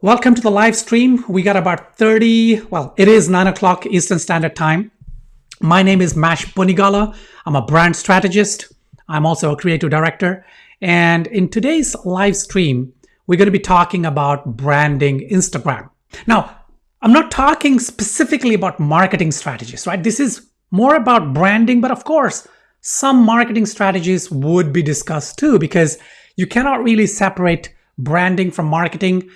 Welcome to the live stream. We got about it is 9 o'clock Eastern Standard Time. My name is Mash Bunigala. I'm a brand strategist. I'm also a creative director. And in today's live stream, we're going to be talking about branding Instagram. Now, I'm not talking specifically about marketing strategies, right? This is more about branding, but of course, some marketing strategies would be discussed too, because you cannot really separate branding from marketing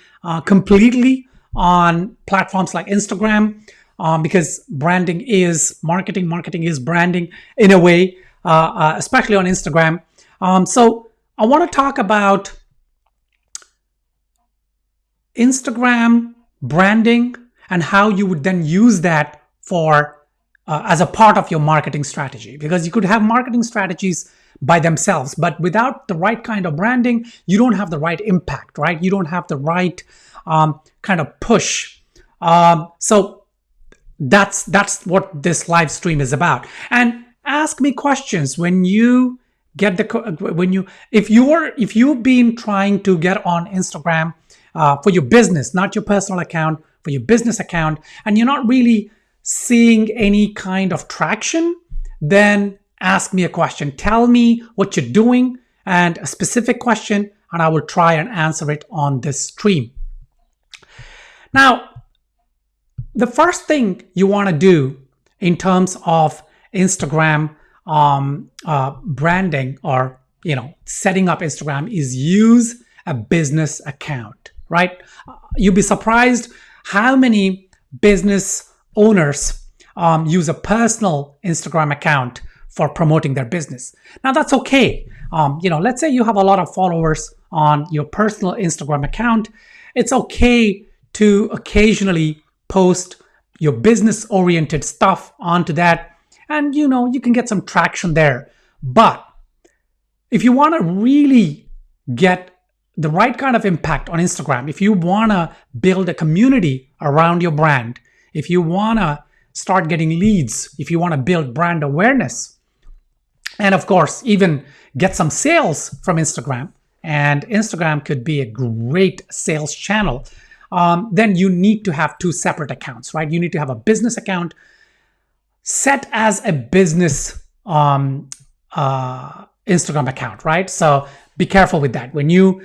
completely on platforms like Instagram, because branding is marketing, marketing is branding in a way, especially on Instagram. So I want to talk about Instagram branding and how you would then use that for as a part of your marketing strategy, because you could have marketing strategies by themselves, but without the right kind of branding, you don't have the right impact, right? You don't have the right kind of push. So that's what this live stream is about. And ask me questions when you get if you've been trying to get on Instagram for your business, not your personal account, for your business account, and you're not really seeing any kind of traction, then ask me a question. Tell me what you're doing and a specific question, and I will try and answer it on this stream. Now, the first thing you want to do in terms of Instagram branding, or setting up Instagram, is use a business account, right? You'll be surprised how many business owners use a personal Instagram account for promoting their business. Now that's okay. Let's say you have a lot of followers on your personal Instagram account. It's okay to occasionally post your business-oriented stuff onto that, and you can get some traction there. But if you want to really get the right kind of impact on Instagram, if you want to build a community around your brand, if you want to start getting leads, if you want to build brand awareness, and of course, even get some sales from Instagram, and Instagram could be a great sales channel, then you need to have two separate accounts, right? You need to have a business account set as a business Instagram account, right? So be careful with that. When you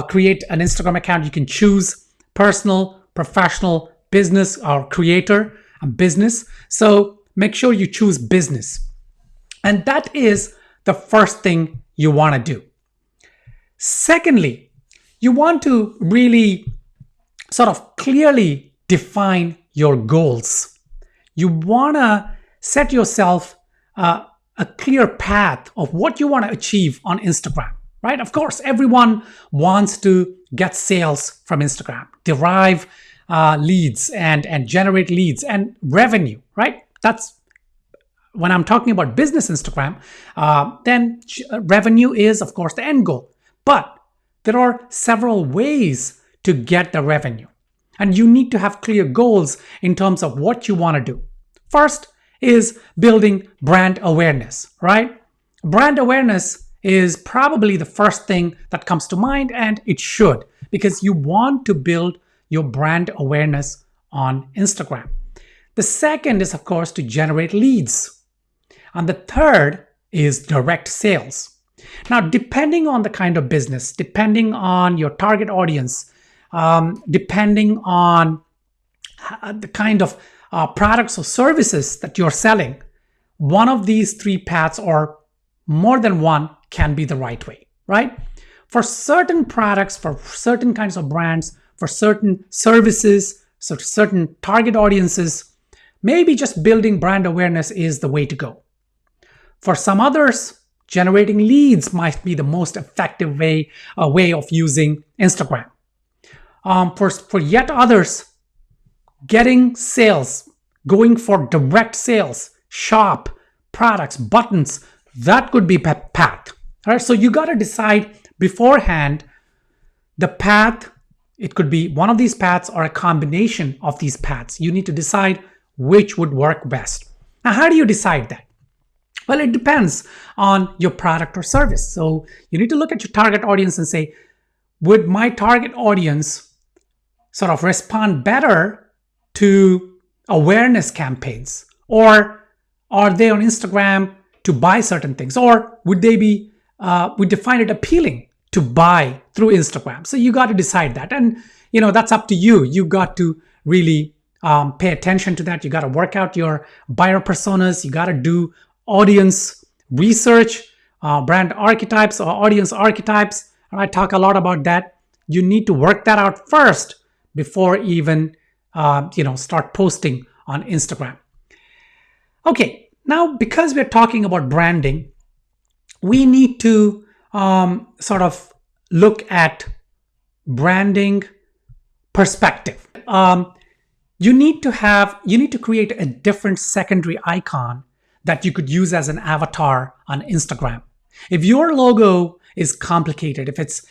create an Instagram account, you can choose personal, professional, business, or creator and business. So make sure you choose business. And that is the first thing you want to do. Secondly, you want to really sort of clearly define your goals. You want to set yourself a clear path of what you want to achieve on Instagram, right? Of course, everyone wants to get sales from Instagram, derive leads and generate leads and revenue, right? That's when I'm talking about business Instagram, then revenue is, of course, the end goal. But there are several ways to get the revenue. And you need to have clear goals in terms of what you want to do. First is building brand awareness, right? Brand awareness is probably the first thing that comes to mind, and it should, because you want to build your brand awareness on Instagram. The second is, of course, to generate leads. And the third is direct sales. Now, depending on the kind of business, depending on your target audience, depending on the kind of products or services that you're selling, one of these three paths or more than one can be the right way, right? For certain products, for certain kinds of brands, for certain services, so certain target audiences, maybe just building brand awareness is the way to go. For some others, generating leads might be the most effective way of using Instagram. For yet others, getting sales, going for direct sales, shop, products, buttons, that could be a path. All right, so you got to decide beforehand the path. It could be one of these paths or a combination of these paths. You need to decide which would work best. Now, how do you decide that? Well, it depends on your product or service. So you need to look at your target audience and say, would my target audience sort of respond better to awareness campaigns? Or are they on Instagram to buy certain things? Or would they find it appealing to buy through Instagram? So you got to decide that. And, that's up to you. You got to really pay attention to that. You got to work out your buyer personas. You got to do audience research, brand archetypes or audience archetypes. And I talk a lot about that. You need to work that out first before even, start posting on Instagram. Okay, now because we're talking about branding, we need to sort of look at branding perspective. You need to create a different secondary icon that you could use as an avatar on Instagram. If your logo is complicated, if it's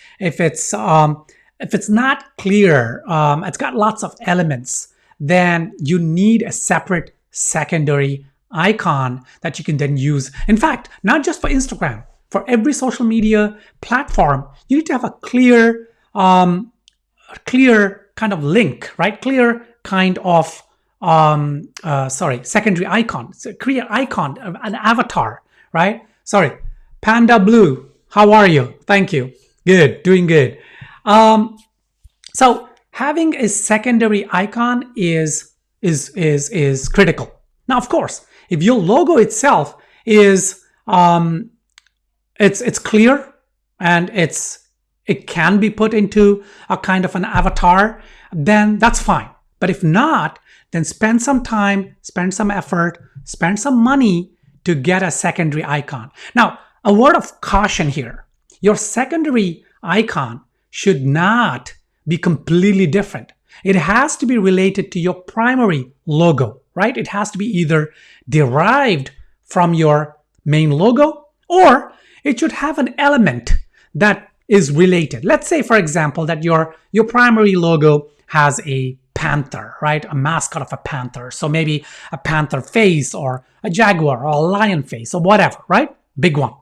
not clear, it's got lots of elements, then you need a separate secondary icon that you can then use. In fact, not just for Instagram, for every social media platform, you need to have a clear kind of link, right? Clear kind of secondary icon. So create an icon, an avatar, right? Sorry, Panda Blue, how are you? Thank you. Good, doing good. So having a secondary icon is critical. Now, of course, if your logo itself is it's clear and it can be put into a kind of an avatar, then that's fine. But if not, then spend some time, spend some effort, spend some money to get a secondary icon. Now, a word of caution here. Your secondary icon should not be completely different. It has to be related to your primary logo, right? It has to be either derived from your main logo, or it should have an element that is related. Let's say, for example, that your primary logo has a panther, right? A mascot of a panther. So maybe a panther face or a jaguar or a lion face or whatever, right? Big one.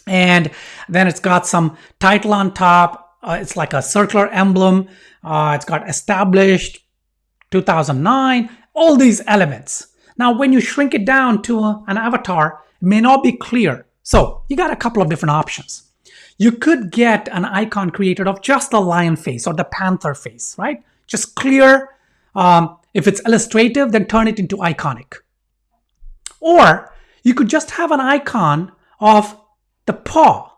And then it's got some title on top. It's like a circular emblem. It's got established 2009, all these elements. Now, when you shrink it down to an avatar, it may not be clear. So you got a couple of different options. You could get an icon created of just the lion face or the panther face, right? Just clear. If it's illustrative, then turn it into iconic. Or you could just have an icon of the paw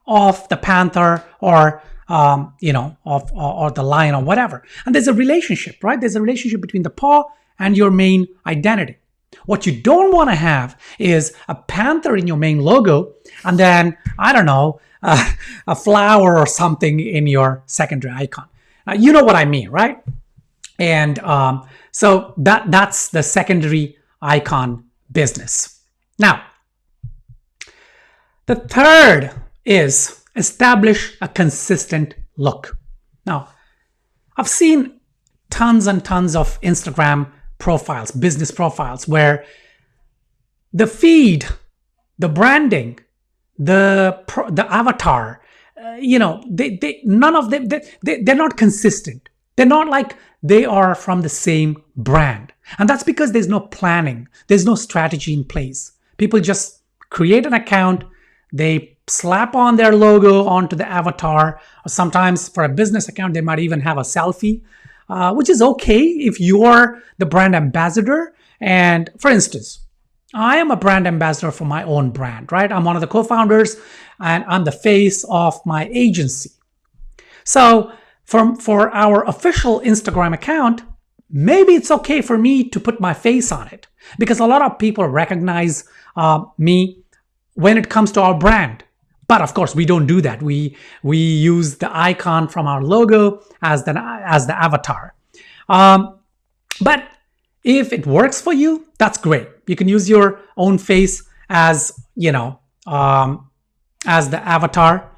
of the panther or or the lion or whatever. And there's a relationship, right? There's a relationship between the paw and your main identity. What you don't want to have is a panther in your main logo and then, I don't know, a flower or something in your secondary icon. You know what I mean, right? And so that's the secondary icon business. Now, the third is establish a consistent look. Now, I've seen tons and tons of Instagram profiles, business profiles, where the feed, the branding, the avatar, none of them, they're not consistent. They're not like they are from the same brand. And that's because there's no planning. There's no strategy in place. People just create an account, they slap on their logo onto the avatar, or sometimes for a business account, they might even have a selfie, which is okay if you're the brand ambassador. And for instance, I am a brand ambassador for my own brand, right? I'm one of the co-founders and I'm the face of my agency. So for our official Instagram account, maybe it's okay for me to put my face on it because a lot of people recognize me when it comes to our brand. But of course, we don't do that. We use the icon from our logo as the avatar. But if it works for you, that's great. You can use your own face as as the avatar.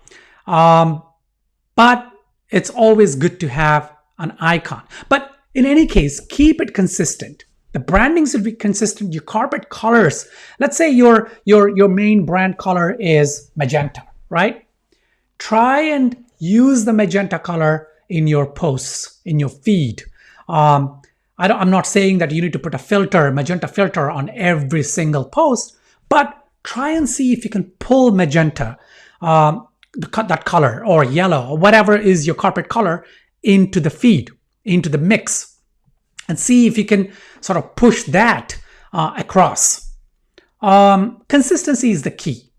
But it's always good to have an icon. But in any case, keep it consistent. The branding should be consistent. Your corporate colors. Let's say your main brand color is magenta, right? Try and use the magenta color in your posts, in your feed. I'm not saying that you need to put a filter, magenta filter on every single post, but try and see if you can pull magenta, that color, or yellow, or whatever is your corporate color, into the feed, into the mix, and see if you can sort of push that across. Consistency is the key.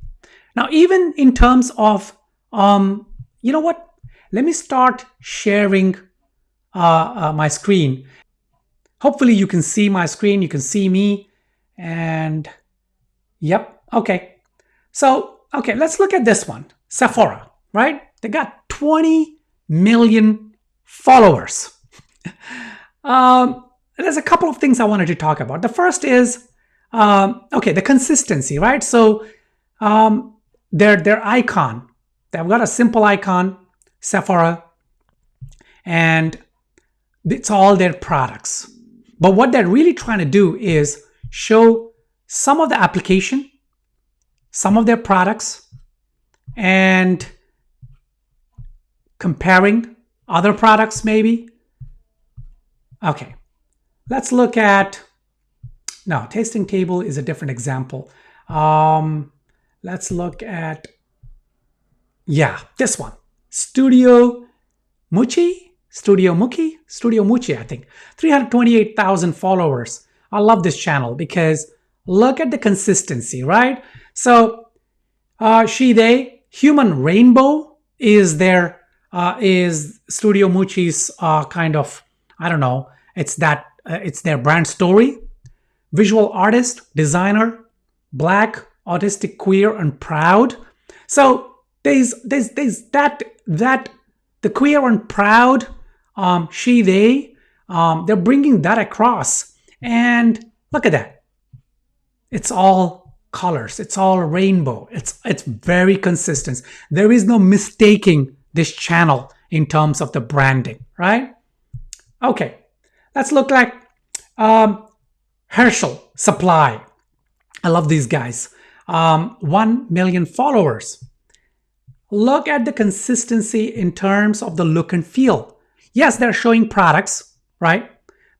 Now, even in terms of, you know what? Let me start sharing my screen. Hopefully you can see my screen, you can see me, and yep, okay. So, okay, let's look at this one, Sephora, right? They got 20 million followers. There's a couple of things I wanted to talk about. The first is, okay, the consistency, right? So their icon, they've got a simple icon, Sephora, and it's all their products. But what they're really trying to do is show some of the application, some of their products, and comparing other products maybe. Okay, let's look at, no, tasting table is a different example. Let's look at, yeah, this one, Studio Muchi, I think, 328,000 followers. I love this channel because look at the consistency, right? So they, Human Rainbow is their, is Studio Muchi's kind of, I don't know, it's their brand story. Visual artist, designer, Black, autistic, queer, and proud. So there's that the queer and proud, they're bringing that across. And look at that. It's all colors. It's all rainbow. It's very consistent. There is no mistaking this channel in terms of the branding, right? Okay, let's look like Herschel Supply. I love these guys. 1 million followers. Look at the consistency in terms of the look and feel. Yes, they're showing products, right?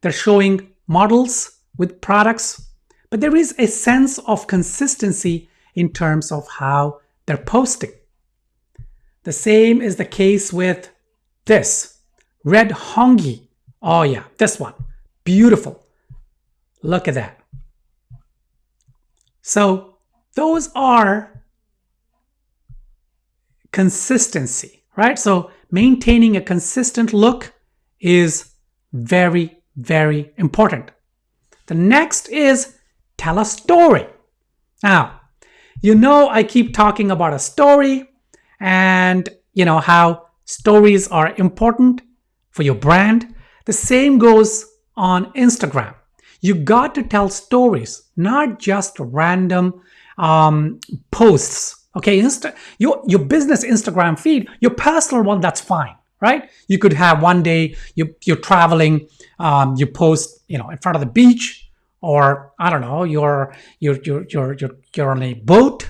They're showing models with products, but there is a sense of consistency in terms of how they're posting. The same is the case with this, Red Hongi. Oh yeah, this one, beautiful. Look at that. So those are consistency, right? So maintaining a consistent look is very, very important. The next is tell a story. Now, I keep talking about a story and how stories are important for your brand. The same goes on Instagram. You got to tell stories, not just random posts. Okay, your business Instagram feed, your personal one, that's fine, right? You could have one day you're traveling, you post, in front of the beach, or I don't know, you're on a boat.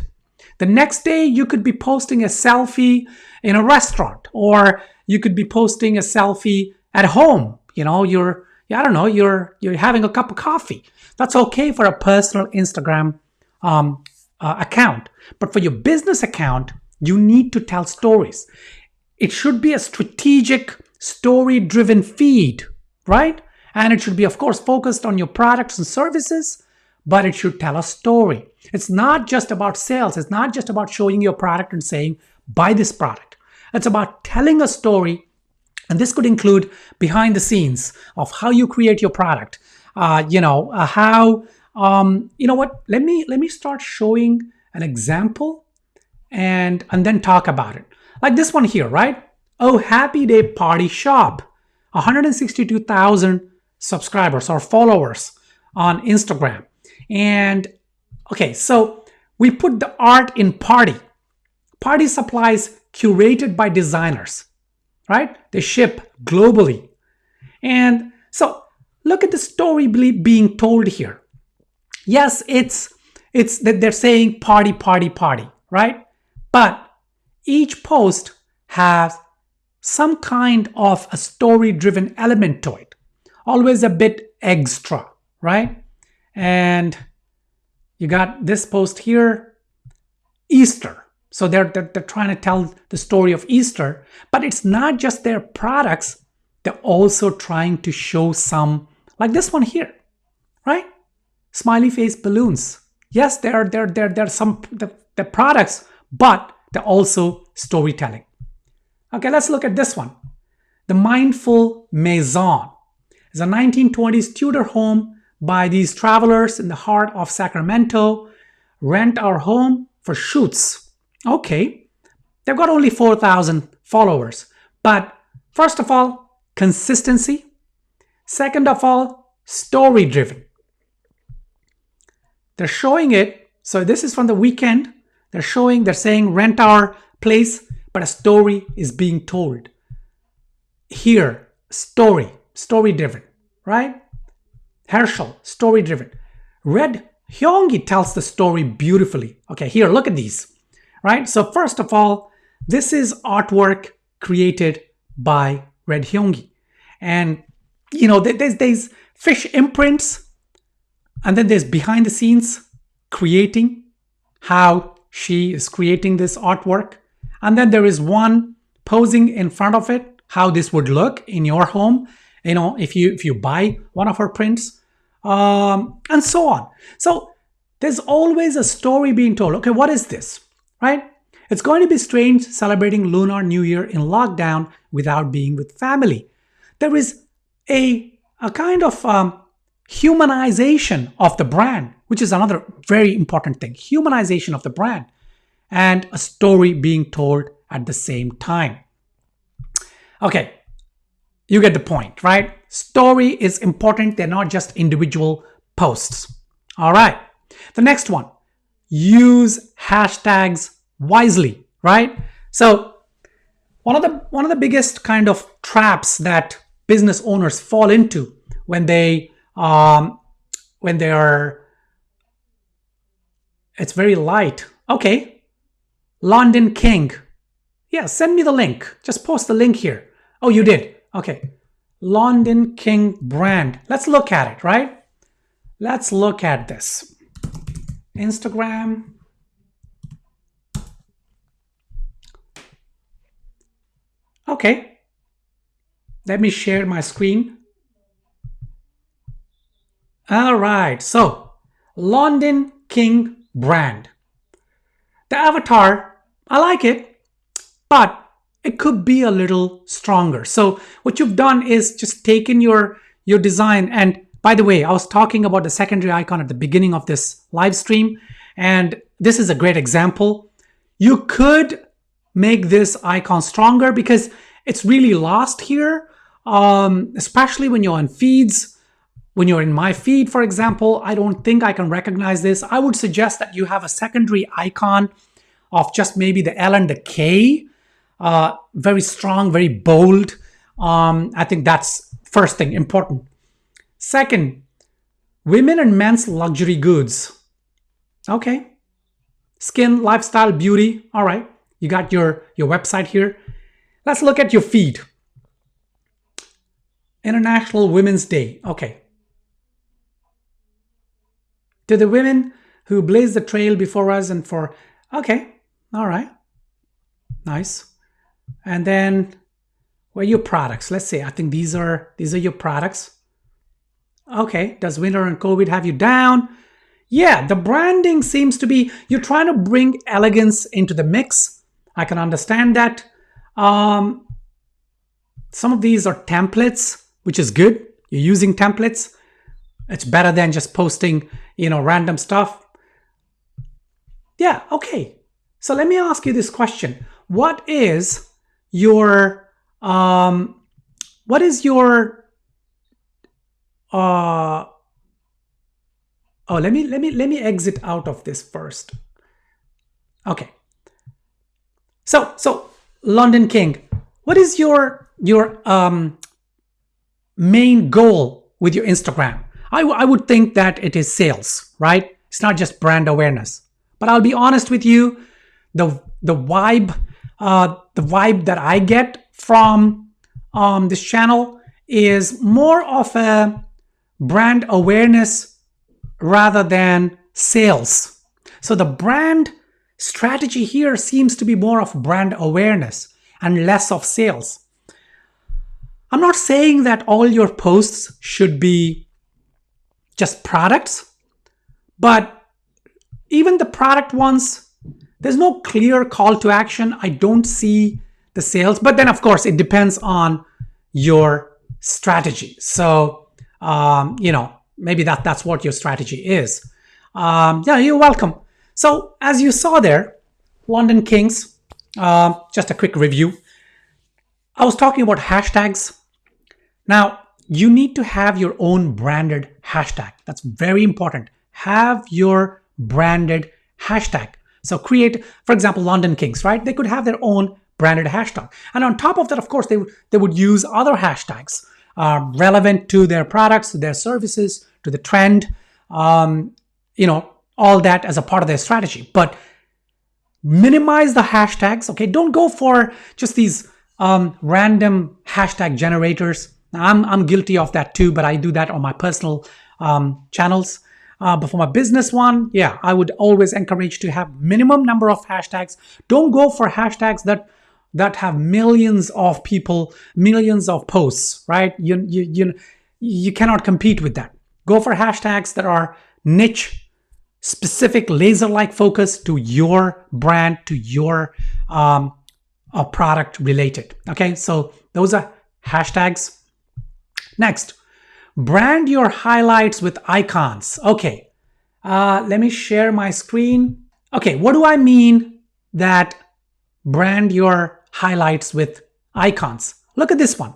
The next day you could be posting a selfie in a restaurant, or you could be posting a selfie at home. You're having a cup of coffee. That's okay for a personal Instagram account. But for your business account, you need to tell stories. It should be a strategic, story-driven feed, right? And it should be, of course, focused on your products and services, but it should tell a story. It's not just about sales. It's not just about showing your product and saying, buy this product. It's about telling a story. And this could include behind the scenes of how you create your product. Let me start showing an example and then talk about it. Like this one here, right? Oh, Happy Day Party Shop. 162,000 subscribers or followers on Instagram. And okay, so we put the art in party. Party supplies curated by designers, right? They ship globally. And so look at the story being told here. Yes, it's that they're saying party, party, party, right? But each post has some kind of a story-driven element to it. Always a bit extra, right? And you got this post here, Easter. So they're trying to tell the story of Easter, but it's not just their products. They're also trying to show some, like this one here, right? Smiley face balloons. Yes, they're some the products, but they're also storytelling. Okay, let's look at this one. The Mindful Maison is a 1920s Tudor home by these travelers in the heart of Sacramento. Rent our home for shoots. Okay, they've got only 4,000 followers. But first of all, consistency. Second of all, story driven. They're showing it. So this is from the weekend. They're saying rent our place, but a story is being told. Here, story driven, right? Herschel, story driven. Red Hyungi tells the story beautifully. Okay, here, look at these, right? So first of all, this is artwork created by Red Hyungi. And, you know, there's fish imprints, and then there's behind the scenes creating how she is creating this artwork. And then there is one posing in front of it, how this would look in your home, you know, if you buy one of her prints, and so on. So there's always a story being told. Okay, what is this, right? It's going to be strange celebrating Lunar New Year in lockdown without being with family. There is a kind of humanization of the brand, which is another very important thing. Humanization of the brand and a story being told at the same time. Okay, you get the point, right? Story is important. They're not just individual posts. All right. The next one, use hashtags wisely, right? So one of the biggest kind of traps that business owners fall into when they are, it's very light. Okay, London King. Yeah, send me the link. Just post the link here. Oh, you did. Okay. London King brand. Let's look at it, right? Let's look at this. Instagram. Okay. Let me share my screen. All right. So, London King brand. The avatar, I like it, but it could be a little stronger. So what you've done is just taken your design. And by the way, I was talking about the secondary icon at the beginning of this live stream, and this is a great example. You could make this icon stronger because it's really lost here, especially when you're on feeds. When you're in my feed, for example, I don't think I can recognize this. I would suggest that you have a secondary icon of just maybe the L and the K, very strong, very bold. I think that's first thing, important. Second, women and men's luxury goods. Okay. Skin, lifestyle, beauty. All right. You got your website here. Let's look at your feed. International Women's Day. Okay. To the women who blazed the trail before us and for, okay. All right. Nice. And then where are your products? Let's say, I think these are your products. Okay. Does winter and COVID have you down? Yeah, the branding seems to be, you're trying to bring elegance into the mix. I can understand that. Some of these are templates, which is good. You're using templates. It's better than just posting, random stuff. Yeah, okay. So let me ask you this question. Let me exit out of this first. Okay. So London King, what is your main goal with your Instagram? I would think that it is sales, right? It's not just brand awareness. But I'll be honest with you, the vibe that I get from this channel is more of a brand awareness rather than sales. So the brand strategy here seems to be more of brand awareness and less of sales. I'm not saying that all your posts should be just products, but even the product ones, there's no clear call to action. I don't see the sales, but then of course it depends on your strategy. So, maybe that's what your strategy is. Yeah, you're welcome. So as you saw there, London Kings, just a quick review. I was talking about hashtags. Now, you need to have your own branded hashtag. That's very important. Have your branded hashtag. So create, for example, London Kings, right? They could have their own branded hashtag. And on top of that, of course, they would use other hashtags relevant to their products, to their services, to the trend, all that as a part of their strategy. But minimize the hashtags, okay? Don't go for just these random hashtag generators. I'm guilty of that too, but I do that on my personal channels. But for my business one, yeah, I would always encourage to have minimum number of hashtags. Don't go for hashtags that have millions of people, millions of posts, right? You cannot compete with that. Go for hashtags that are niche, specific, laser-like focus to your brand, to your product related. Okay, so those are hashtags. Next, brand your highlights with icons. Okay, let me share my screen. Okay, what do I mean that brand your highlights with icons? Look at this one,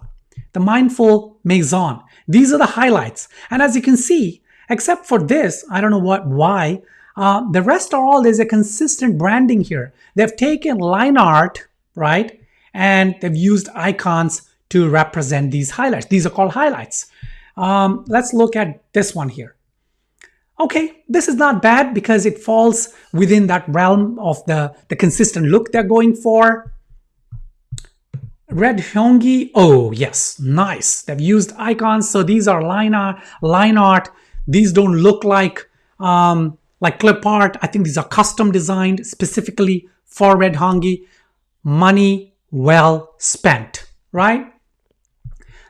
the Mindful Maison. These are the highlights. And as you can see, except for this, I don't know why, the rest are all, there's a consistent branding here. They've taken line art, right? And they've used icons to represent these highlights. These are called highlights. Let's look at this one here. Okay, this is not bad because it falls within that realm of the consistent look they're going for. Red Hyungi, oh yes, nice. They've used icons, so these are line art. These don't look like clip art. I think these are custom designed specifically for Red Hyungi. Money well spent, right?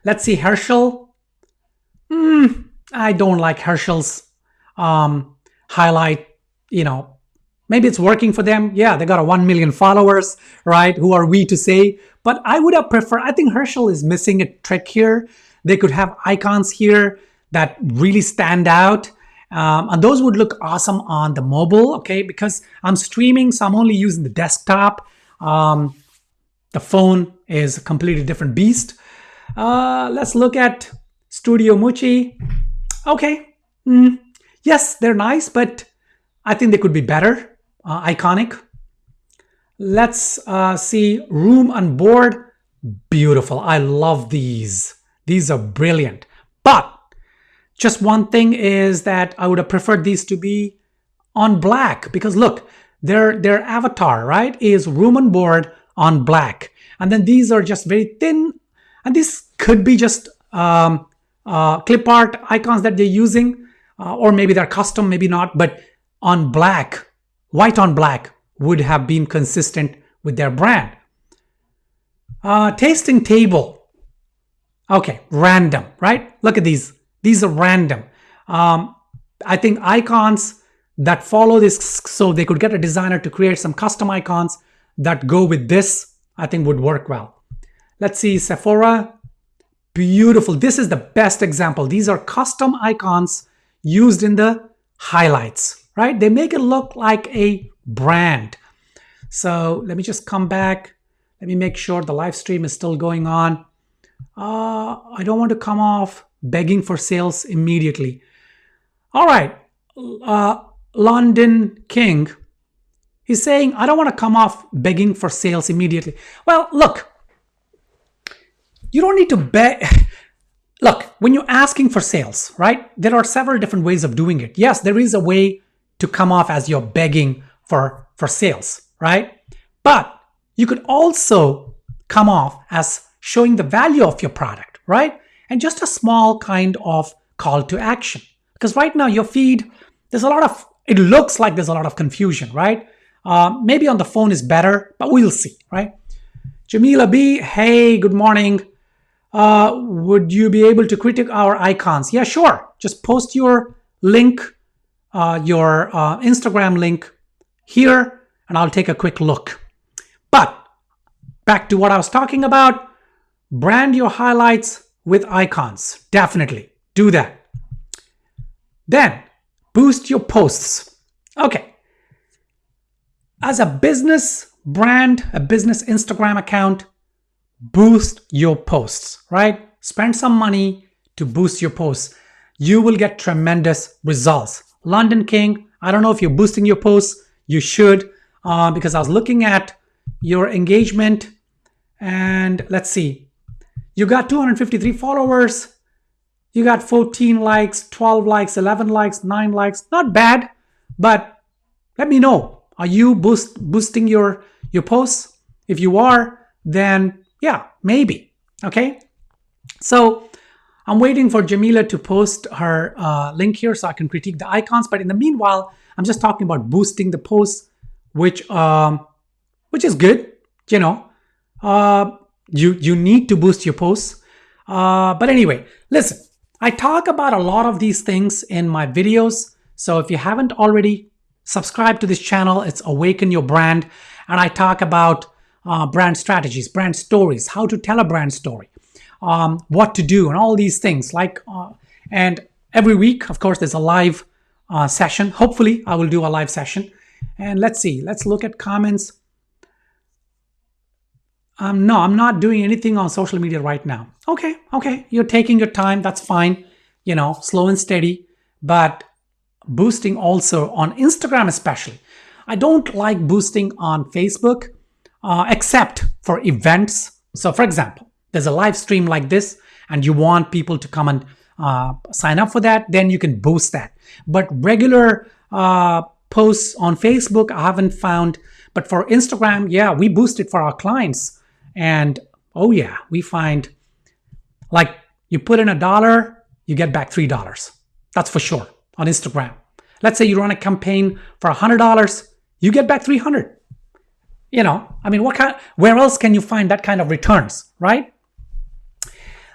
Let's see Herschel. I don't like Herschel's highlight. Maybe it's working for them. Yeah, they got 1 million followers, right? Who are we to say? But I would have preferred, I think Herschel is missing a trick here. They could have icons here that really stand out. And those would look awesome on the mobile, okay? Because I'm streaming, so I'm only using the desktop. The phone is a completely different beast. Let's look at Studio Muchi. Okay. Yes, they're nice, but I think they could be better. Iconic. Let's see Room and Board. Beautiful. I love these. These are brilliant. But just one thing is that I would have preferred these to be on black, because look, their avatar, right, is Room and Board on black. And then these are just very thin. And these could be just clip art icons that they're using, or maybe they're custom, maybe not, but on black, white on black would have been consistent with their brand. Tasting table. Okay, random, right? Look at these. These are random. I think icons that follow this, so they could get a designer to create some custom icons that go with this, I think would work well. Let's see Sephora. Beautiful. This is the best example. These are custom icons used in the highlights, right? They make it look like a brand. So let me just come back. Let me make sure the live stream is still going on. I don't want to come off begging for sales immediately. All right. London King, he's saying, I don't want to come off begging for sales immediately. Well, look, you don't need to beg. Look, when you're asking for sales, right, there are several different ways of doing it. Yes, there is a way to come off as you're begging for sales, right? But you could also come off as showing the value of your product, right? And just a small kind of call to action. Because right now your feed, it looks like there's a lot of confusion, right? Maybe on the phone is better, but we'll see, right? Jamila B, hey, good morning. Would you be able to critique our icons? Yeah, sure. Just post your link, your Instagram link here, and I'll take a quick look. But back to what I was talking about, brand your highlights with icons. Definitely do that. Then boost your posts. Okay. As a business brand, a business Instagram account, boost your posts, right? Spend some money to boost your posts. You will get tremendous results. London King, I don't know if you're boosting your posts. You should, because I was looking at your engagement and let's see. You got 253 followers. You got 14 likes, 12 likes, 11 likes, 9 likes. Not bad, but let me know. Are you boosting your posts? If you are, then yeah, maybe. Okay. So I'm waiting for Jamila to post her link here so I can critique the icons. But in the meanwhile, I'm just talking about boosting the posts, which is good. You know, you need to boost your posts. But anyway, listen, I talk about a lot of these things in my videos. So if you haven't already subscribed to this channel, it's Awaken Your Brand. And I talk about brand strategies, brand stories, how to tell a brand story, what to do, and all these things. And every week, of course, there's a live session. Hopefully, I will do a live session. And let's see. Let's look at comments. No, I'm not doing anything on social media right now. Okay. You're taking your time. That's fine. You know, slow and steady. But boosting also on Instagram especially. I don't like boosting on Facebook except for events. So for example, there's a live stream like this and you want people to come and sign up for that, then you can boost that. But regular posts on Facebook, I haven't found. But for Instagram, yeah, we boost it for our clients. And oh yeah, we find like you put in $1, you get back $3. That's for sure on Instagram. Let's say you run a campaign for $100, you get back 300. You know, I mean, where else can you find that kind of returns, right?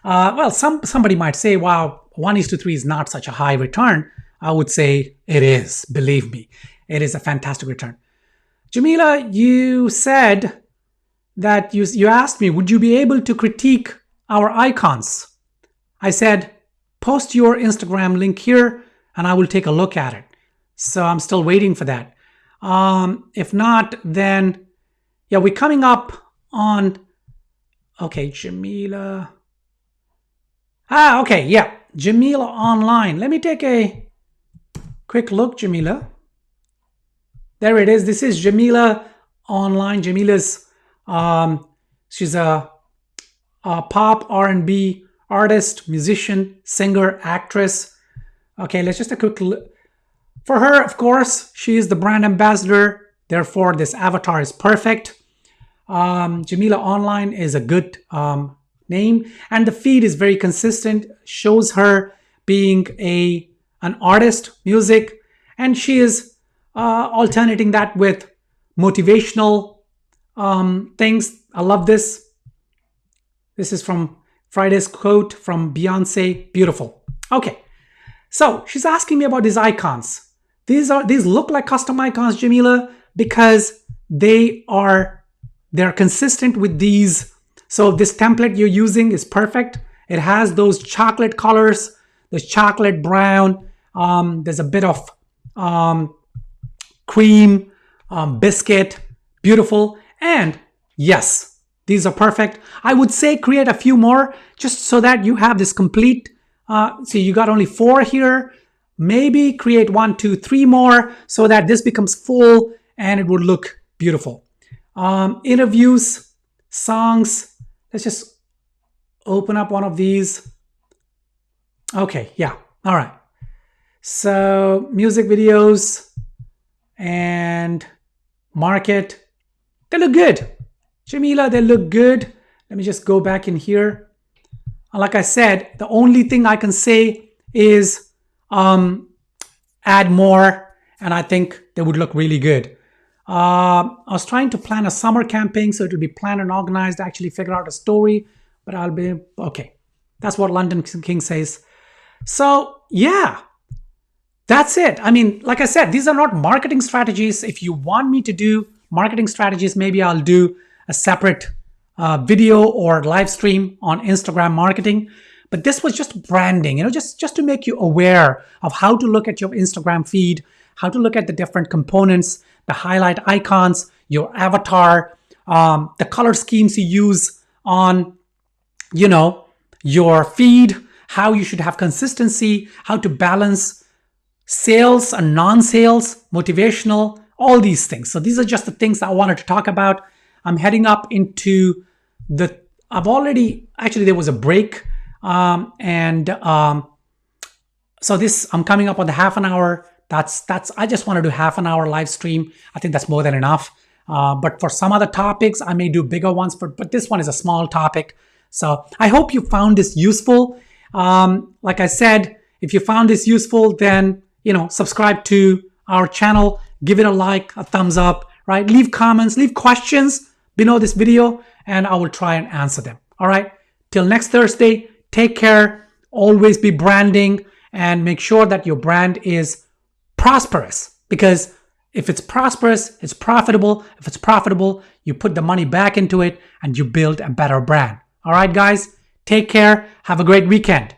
Well, somebody might say, wow, 1:3 is not such a high return. I would say it is, believe me, it is a fantastic return. Jamila, you said that you asked me, would you be able to critique our icons? I said, post your Instagram link here and I will take a look at it. So I'm still waiting for that. If not, then yeah, we're coming up on, okay, Jamila. Okay, yeah, Jamila online. Let me take a quick look, Jamila. There it is. This is Jamila online. Jamila's, she's a pop R&B artist, musician, singer, actress. Okay, let's just a quick look. For her, of course, she is the brand ambassador. Therefore, this avatar is perfect. Jamila Online is a good name. And the feed is very consistent. Shows her being an artist, music. And she is alternating that with motivational things. I love this. This is from Friday's quote from Beyonce. Beautiful. Okay. So she's asking me about these icons. These look like custom icons, Jamila, because they're consistent with these. So this template you're using is perfect. It has those chocolate colors, there's chocolate brown, there's a bit of cream, biscuit, beautiful. And yes, these are perfect. I would say create a few more just so that you have this complete. See, you got only 4 here. Maybe create 1, 2, 3 more so that this becomes full and it would look beautiful. Interviews, songs. Let's just open up one of these. Okay, yeah, all right. So music videos and market. They look good. Jamila, they look good. Let me just go back in here. Like I said, the only thing I can say is add more, and I think they would look really good. I was trying to plan a summer camping, so it will be planned and organized, actually figure out a story, but I'll be, okay. That's what London King says. So yeah, that's it. I mean, like I said, these are not marketing strategies. If you want me to do marketing strategies, maybe I'll do a separate video or live stream on Instagram marketing. But this was just branding, just to make you aware of how to look at your Instagram feed, how to look at the different components, the highlight icons, your avatar, the color schemes you use on, your feed, how you should have consistency, how to balance sales and non-sales, motivational, all these things. So these are just the things I wanted to talk about. I'm heading up into actually there was a break. So I'm coming up on the half an hour. I just want to do half an hour live stream. I think that's more than enough. But for some other topics, I may do bigger ones, but this one is a small topic. So I hope you found this useful. Like I said, if you found this useful, then, subscribe to our channel, give it a like, a thumbs up, right? Leave comments, leave questions below this video, and I will try and answer them. All right. Till next Thursday, take care. Always be branding and make sure that your brand is prosperous, because if it's prosperous, it's profitable. If it's profitable, you put the money back into it and you build a better brand. All right, guys, take care. Have a great weekend.